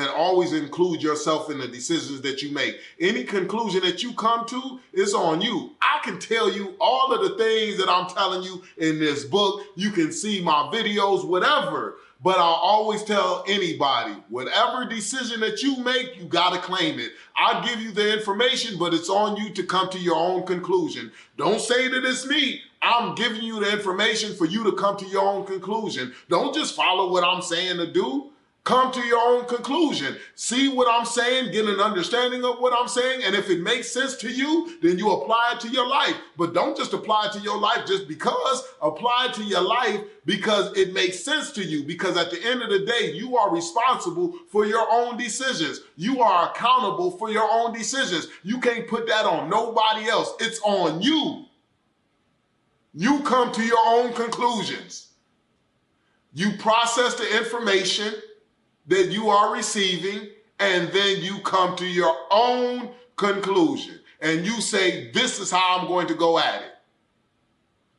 and always include yourself in the decisions that you make. Any conclusion that you come to is on you. I can tell you all of the things that I'm telling you in this book. You can see my videos, whatever. But I'll always tell anybody, whatever decision that you make, you gotta claim it. I'll give you the information, but it's on you to come to your own conclusion. Don't say that it's me. I'm giving you the information for you to come to your own conclusion. Don't just follow what I'm saying to do. Come to your own conclusion. See what I'm saying, get an understanding of what I'm saying, and if it makes sense to you, then you apply it to your life. But don't just apply it to your life just because. Apply it to your life because it makes sense to you. Because at the end of the day, you are responsible for your own decisions. You are accountable for your own decisions. You can't put that on nobody else. It's on you. You come to your own conclusions. You process the information that you are receiving, and then you come to your own conclusion. And you say, this is how I'm going to go at it.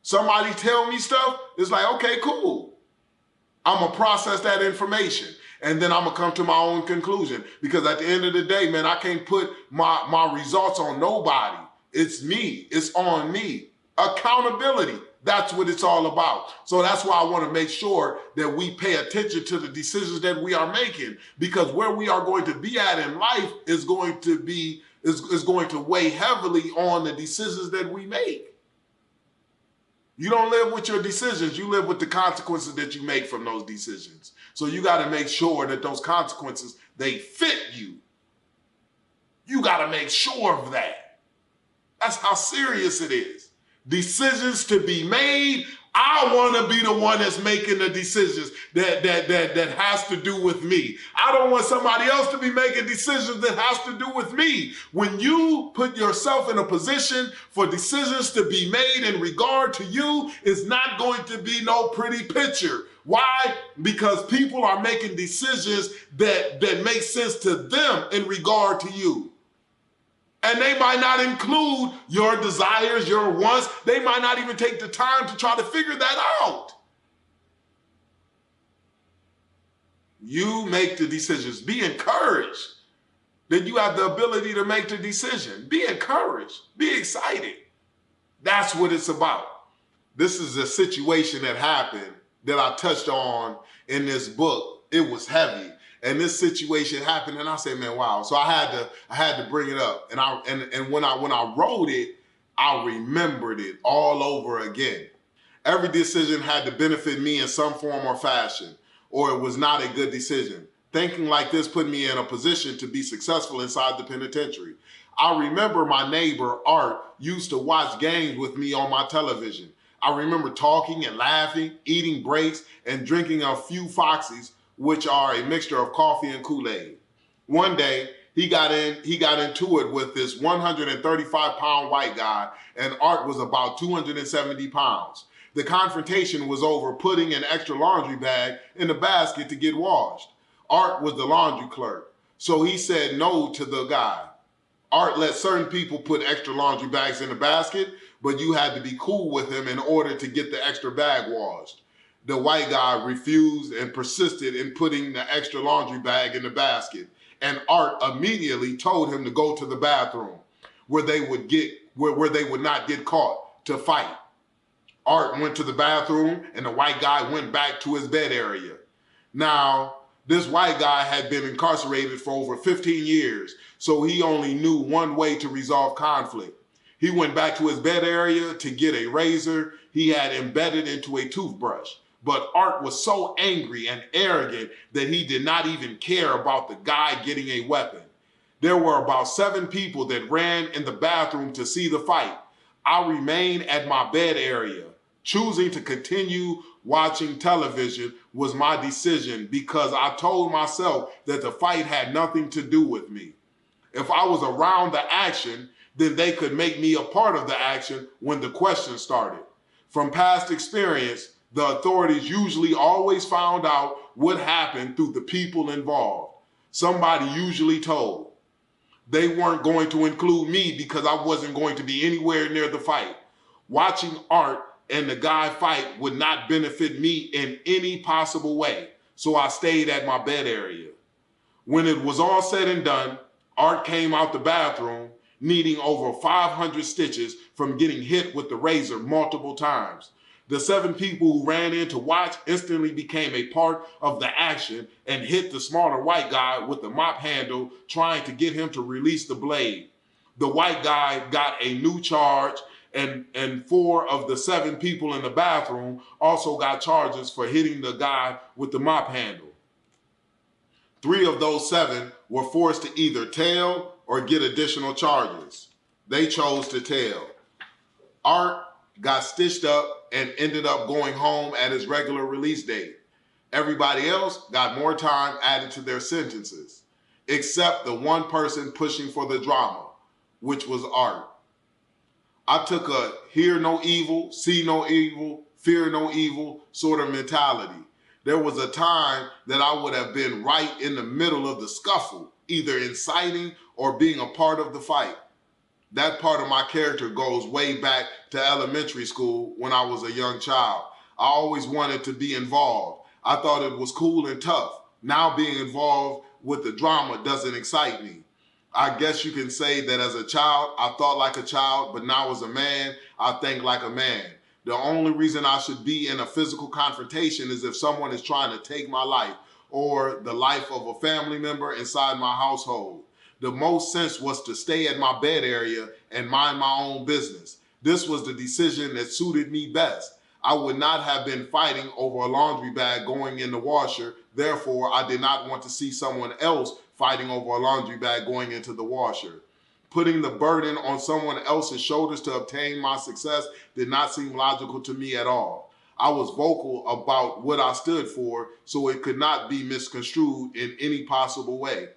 Somebody tell me stuff, it's like, okay, cool. I'm gonna process that information, and then I'm gonna come to my own conclusion. Because at the end of the day, man, I can't put my results on nobody. It's me, it's on me. Accountability. That's what it's all about. So that's why I want to make sure that we pay attention to the decisions that we are making, because where we are going to be at in life is going to weigh heavily on the decisions that we make. You don't live with your decisions, you live with the consequences that you make from those decisions. So you got to make sure that those consequences, they fit you. You got to make sure of that. That's how serious it is. Decisions to be made. I want to be the one that's making the decisions that has to do with me. I don't want somebody else to be making decisions that has to do with me. When you put yourself in a position for decisions to be made in regard to you, it's not going to be no pretty picture. Why? Because people are making decisions that make sense to them in regard to you. And they might not include your desires, your wants. They might not even take the time to try to figure that out. You make the decisions. Be encouraged that you have the ability to make the decision. Be encouraged. Be excited. That's what it's about. This is a situation that happened that I touched on in this book. It was heavy. And this situation happened, and I said, man, wow. So I had to bring it up. And when I wrote it, I remembered it all over again. Every decision had to benefit me in some form or fashion, or it was not a good decision. Thinking like this put me in a position to be successful inside the penitentiary. I remember my neighbor, Art, used to watch games with me on my television. I remember talking and laughing, eating breaks, and drinking a few Foxies, which are a mixture of coffee and Kool-Aid. One day, he got into it with this 135-pound white guy, and Art was about 270 pounds. The confrontation was over putting an extra laundry bag in the basket to get washed. Art was the laundry clerk, so he said no to the guy. Art let certain people put extra laundry bags in the basket, but you had to be cool with him in order to get the extra bag washed. The white guy refused and persisted in putting the extra laundry bag in the basket. And Art immediately told him to go to the bathroom where they would not get caught to fight. Art went to the bathroom and the white guy went back to his bed area. Now, this white guy had been incarcerated for over 15 years, so he only knew one way to resolve conflict. He went back to his bed area to get a razor he had embedded into a toothbrush. But Art was so angry and arrogant that he did not even care about the guy getting a weapon. There were about 7 people that ran in the bathroom to see the fight. I remained at my bed area. Choosing to continue watching television was my decision because I told myself that the fight had nothing to do with me. If I was around the action, then they could make me a part of the action when the question started. From past experience, the authorities usually always found out what happened through the people involved. Somebody usually told. They weren't going to include me because I wasn't going to be anywhere near the fight. Watching Art and the guy fight would not benefit me in any possible way, so I stayed at my bed area. When it was all said and done, Art came out the bathroom needing over 500 stitches from getting hit with the razor multiple times. The 7 people who ran in to watch instantly became a part of the action and hit the smaller white guy with the mop handle, trying to get him to release the blade. The white guy got a new charge, and 4 of the 7 people in the bathroom also got charges for hitting the guy with the mop handle. 3 of those 7 were forced to either tell or get additional charges. They chose to tell. Art got stitched up and ended up going home at his regular release date. Everybody else got more time added to their sentences, except the one person pushing for the drama, which was Art. I took a hear no evil, see no evil, fear no evil sort of mentality. There was a time that I would have been right in the middle of the scuffle, either inciting or being a part of the fight. That part of my character goes way back to elementary school when I was a young child. I always wanted to be involved. I thought it was cool and tough. Now being involved with the drama doesn't excite me. I guess you can say that as a child, I thought like a child, but now as a man, I think like a man. The only reason I should be in a physical confrontation is if someone is trying to take my life or the life of a family member inside my household. The most sense was to stay at my bed area and mind my own business. This was the decision that suited me best. I would not have been fighting over a laundry bag going in the washer. Therefore, I did not want to see someone else fighting over a laundry bag going into the washer. Putting the burden on someone else's shoulders to obtain my success did not seem logical to me at all. I was vocal about what I stood for, so it could not be misconstrued in any possible way.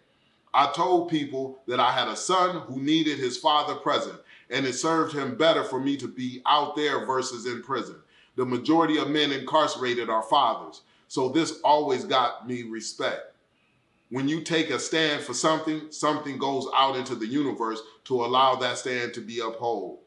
I told people that I had a son who needed his father present, and it served him better for me to be out there versus in prison. The majority of men incarcerated are fathers, so this always got me respect. When you take a stand for something, something goes out into the universe to allow that stand to be upheld.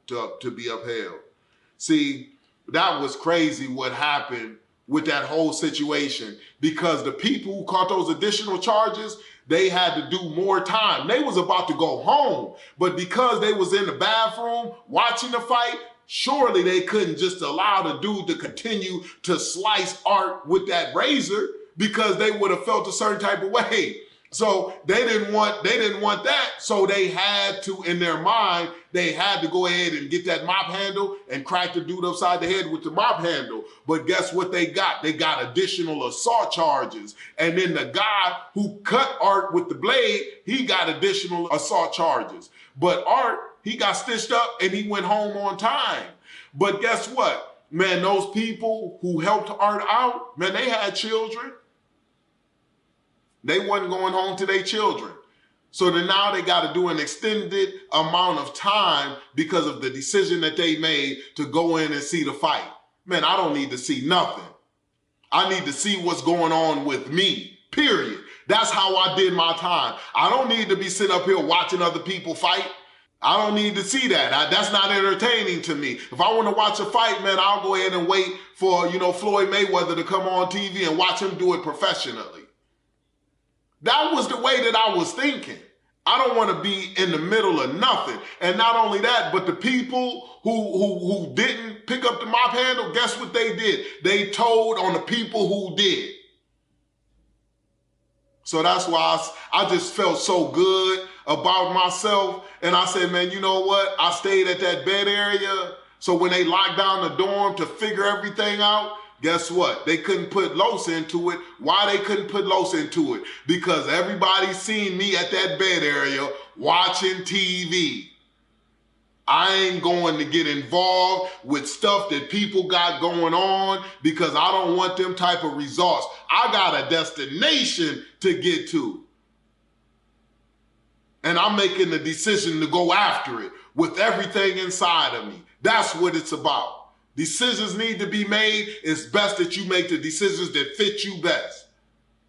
See, that was crazy what happened with that whole situation, because the people who caught those additional charges, they had to do more time. They was about to go home, but because they was in the bathroom watching the fight, surely they couldn't just allow the dude to continue to slice Art with that razor, because they would have felt a certain type of way. So they didn't want that. So they had to, in their mind, they had to go ahead and get that mop handle and crack the dude upside the head with the mop handle. But guess what they got? They got additional assault charges. And then the guy who cut Art with the blade, he got additional assault charges. But Art, he got stitched up and he went home on time. But guess what? Man, those people who helped Art out, man, they had children. They wasn't going home to their children. So then now they got to do an extended amount of time because of the decision that they made to go in and see the fight. Man, I don't need to see nothing. I need to see what's going on with me, period. That's how I did my time. I don't need to be sitting up here watching other people fight. I don't need to see that. That's not entertaining to me. If I want to watch a fight, man, I'll go ahead and wait for, Floyd Mayweather to come on TV and watch him do it professionally. That was the way that I was thinking. I don't want to be in the middle of nothing. And not only that, but the people who didn't pick up the mop handle, guess what they did? They told on the people who did. So that's why I just felt so good about myself. And I said, man, you know what? I stayed at that bed area. So when they locked down the dorm to figure everything out, guess what? They couldn't put Los into it. Why they couldn't put Los into it? Because everybody seen me at that bed area watching TV. I ain't going to get involved with stuff that people got going on because I don't want them type of results. I got a destination to get to. And I'm making the decision to go after it with everything inside of me. That's what it's about. Decisions need to be made. It's best that you make the decisions that fit you best.